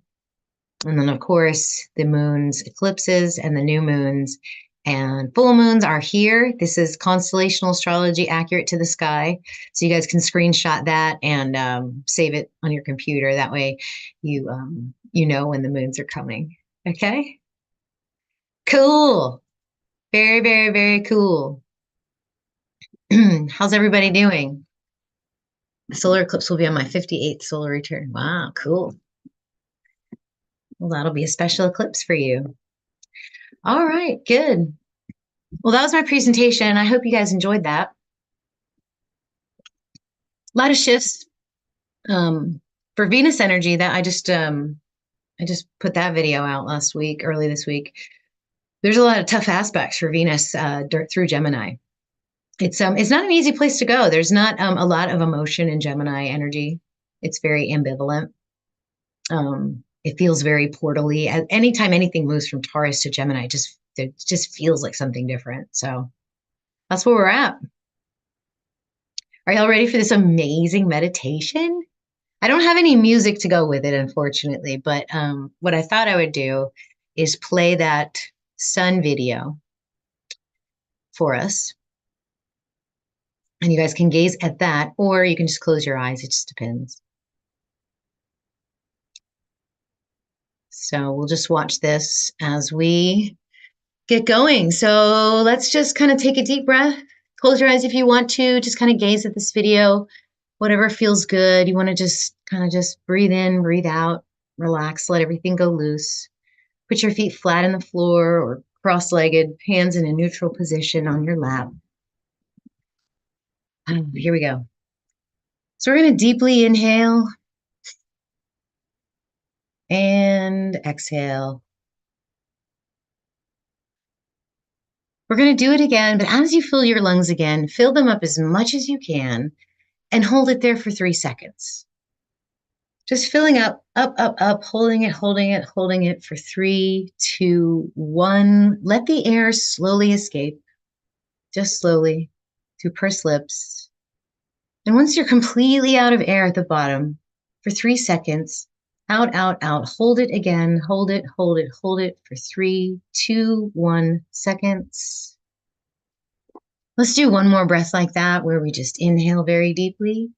And then, of course, the moon's eclipses and the new moons and full moons are here. This is constellational astrology accurate to the sky. So you guys can screenshot that and save it on your computer. That way you know when the moons are coming. Okay? Cool. Very, very, very cool. How's everybody doing? The solar eclipse will be on my 58th solar return. Wow, cool. Well, that'll be a special eclipse for you. All right, good. Well, that was my presentation. I hope you guys enjoyed that. A lot of shifts for Venus energy that I just put that video out early this week. There's a lot of tough aspects for Venus through Gemini. It's not an easy place to go. There's not a lot of emotion in Gemini energy. It's very ambivalent. It feels very portally. Anytime anything moves from Taurus to Gemini, it just feels like something different. So that's where we're at. Are y'all ready for this amazing meditation? I don't have any music to go with it, unfortunately, but what I thought I would do is play that sun video for us. And you guys can gaze at that, or you can just close your eyes. It just depends. So we'll just watch this as we get going. So let's just kind of take a deep breath. Close your eyes if you want to. Just kind of gaze at this video. Whatever feels good. You want to just kind of just breathe in, breathe out, relax, let everything go loose. Put your feet flat on the floor or cross-legged, hands in a neutral position on your lap. Here we go. So we're going to deeply inhale and exhale. We're going to do it again, but as you fill your lungs again, fill them up as much as you can and hold it there for 3 seconds. Just filling up, holding it, holding it, holding it for 3, 2, 1. Let the air slowly escape, just slowly, through pursed lips. And once you're completely out of air at the bottom, for 3 seconds, out, out, out, hold it again, hold it, hold it, hold it for 3, 2, 1 seconds. Let's do one more breath like that, where we just inhale very deeply.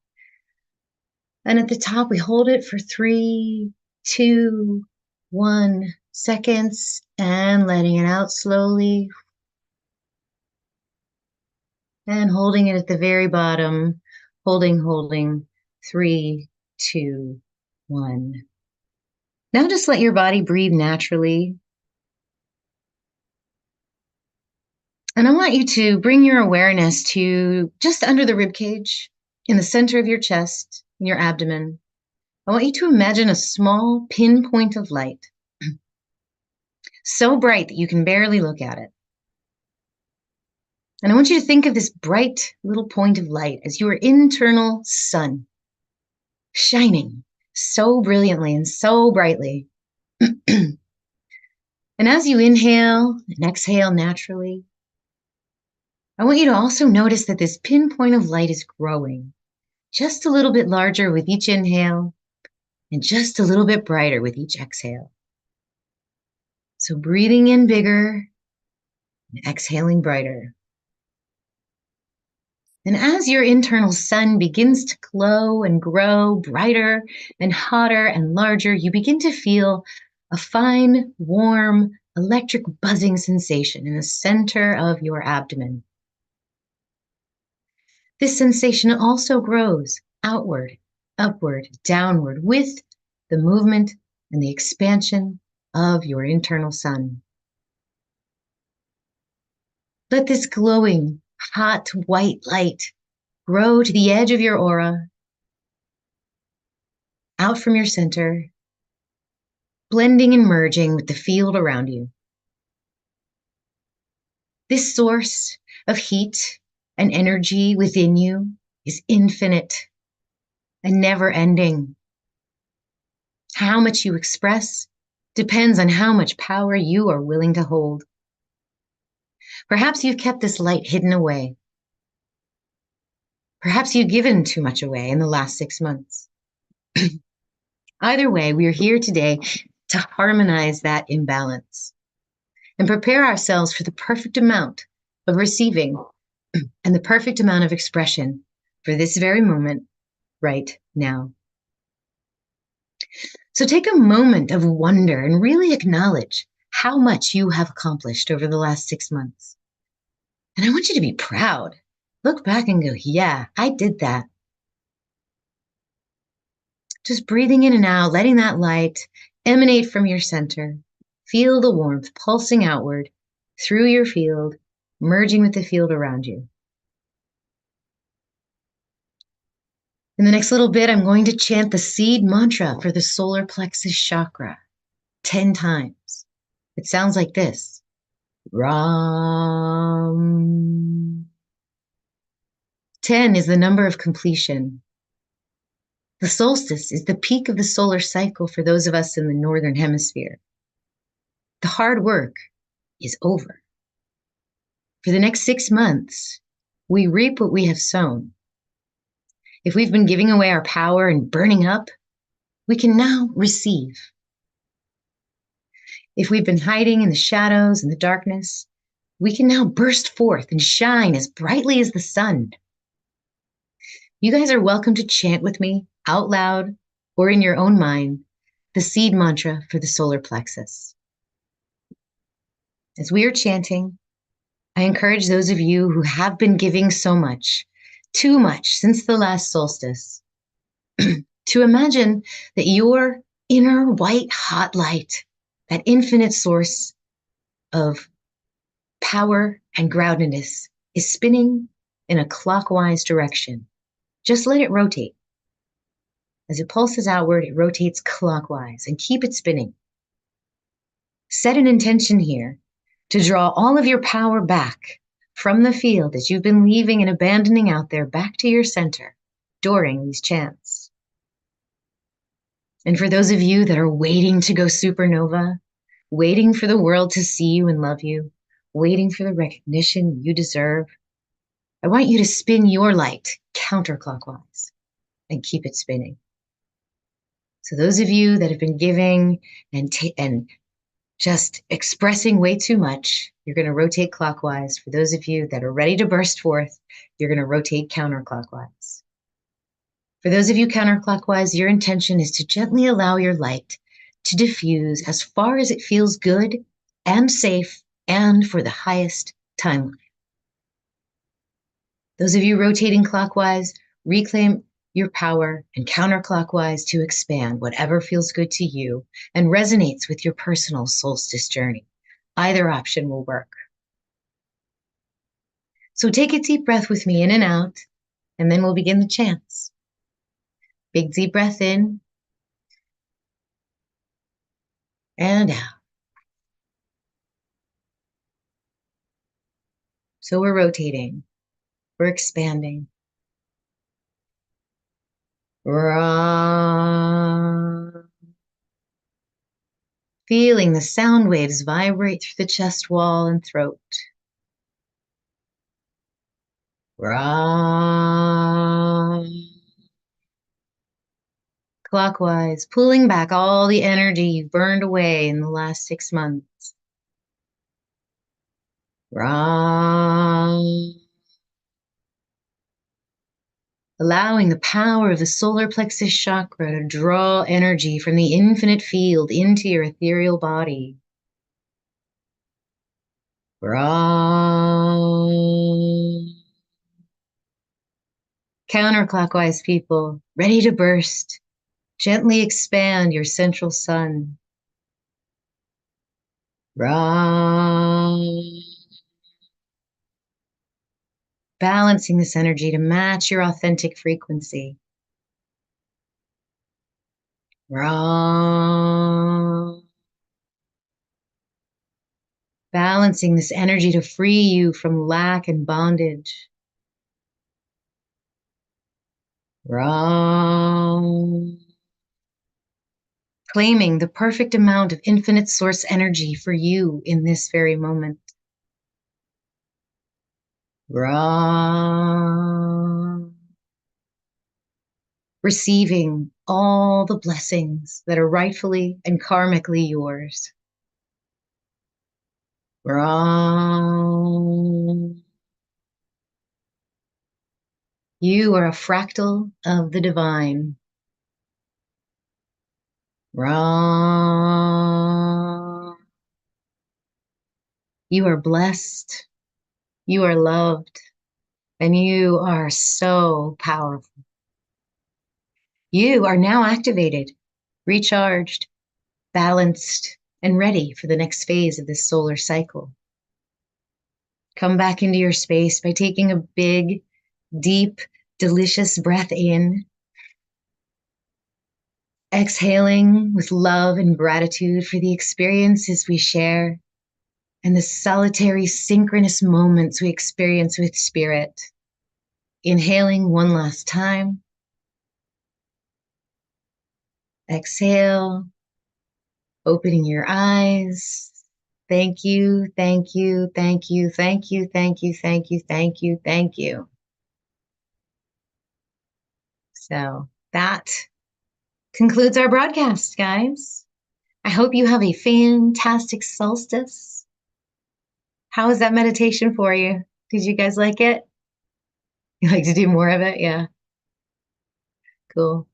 And at the top, we hold it for 3, 2, 1 seconds, and letting it out slowly. And holding it at the very bottom, holding, 3, 2, 1. Now just let your body breathe naturally. And I want you to bring your awareness to just under the rib cage, in the center of your chest, in your abdomen. I want you to imagine a small pinpoint of light, so bright that you can barely look at it. And I want you to think of this bright little point of light as your internal sun, shining so brilliantly and so brightly. And as you inhale and exhale naturally, I want you to also notice that this pinpoint of light is growing just a little bit larger with each inhale and just a little bit brighter with each exhale. So breathing in bigger and exhaling brighter. And as your internal sun begins to glow and grow brighter and hotter and larger, you begin to feel a fine, warm, electric buzzing sensation in the center of your abdomen. This sensation also grows outward, upward, downward with the movement and the expansion of your internal sun. Let this glowing, hot, white light grow to the edge of your aura, out from your center, blending and merging with the field around you. This source of heat and energy within you is infinite and never ending. How much you express depends on how much power you are willing to hold. Perhaps you've kept this light hidden away. Perhaps you've given too much away in the last 6 months. Either way, we are here today to harmonize that imbalance and prepare ourselves for the perfect amount of receiving and the perfect amount of expression for this very moment right now. So take a moment of wonder and really acknowledge how much you have accomplished over the last 6 months. And I want you to be proud. Look back and go, yeah, I did that. Just breathing in and out, letting that light emanate from your center. Feel the warmth pulsing outward through your field, merging with the field around you. In the next little bit, I'm going to chant the seed mantra for the solar plexus chakra 10 times. It sounds like this. Ram. 10 is the number of completion. The solstice is the peak of the solar cycle for those of us in the Northern Hemisphere. The hard work is over. For the next 6 months, we reap what we have sown. If we've been giving away our power and burning up, we can now receive. If we've been hiding in the shadows and the darkness, we can now burst forth and shine as brightly as the sun. You guys are welcome to chant with me out loud or in your own mind the seed mantra for the solar plexus. As we are chanting, I encourage those of you who have been giving so much, too much since the last solstice, to imagine that your inner white hot light, that infinite source of power and groundedness, is spinning in a clockwise direction. Just let it rotate. As it pulses outward, it rotates clockwise, and keep it spinning. Set an intention here to draw all of your power back from the field that you've been leaving and abandoning out there back to your center during these chants. And for those of you that are waiting to go supernova, waiting for the world to see you and love you, waiting for the recognition you deserve, I want you to spin your light counterclockwise and keep it spinning. So those of you that have been giving and just expressing way too much, you're going to rotate clockwise. For those of you that are ready to burst forth, you're going to rotate counterclockwise. For those of you counterclockwise, your intention is to gently allow your light to diffuse as far as it feels good and safe and for the highest timeline. Those of you rotating clockwise, reclaim your power and counterclockwise to expand whatever feels good to you and resonates with your personal solstice journey. Either option will work. So take a deep breath with me in and out, and then we'll begin the chants. Big deep breath in and out. So we're rotating, we're expanding. Ra. Feeling the sound waves vibrate through the chest wall and throat. Ra. Clockwise, pulling back all the energy you've burned away in the last 6 months. Ra. Allowing the power of the solar plexus chakra to draw energy from the infinite field into your ethereal body. Ra. Counterclockwise, people, ready to burst. Gently expand your central sun. Ra. Balancing this energy to match your authentic frequency. Ra. Balancing this energy to free you from lack and bondage. Ram. Claiming the perfect amount of infinite source energy for you in this very moment. Ram. Receiving all the blessings that are rightfully and karmically yours. Ram. You are a fractal of the divine. Ram. You are blessed. You are loved. And you are so powerful. You are now activated, recharged, balanced, and ready for the next phase of this solar cycle. Come back into your space by taking a big, deep, delicious breath in. Exhaling with love and gratitude for the experiences we share and the solitary synchronous moments we experience with spirit. Inhaling one last time. Exhale, opening your eyes. Thank you, thank you, thank you, thank you, thank you, thank you, thank you, thank you. So that concludes our broadcast, guys. I hope you have a fantastic solstice. How was that meditation for you? Did you guys like it? You like to do more of it? Yeah. Cool.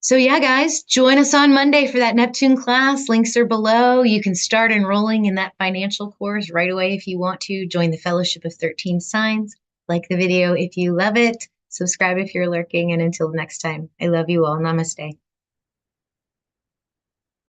So yeah, guys, join us on Monday for that Neptune class. Links are below. You can start enrolling in that financial course right away if you want to. Join the Fellowship of 13 Signs. Like the video if you love it. Subscribe if you're lurking. And until next time, I love you all. Namaste.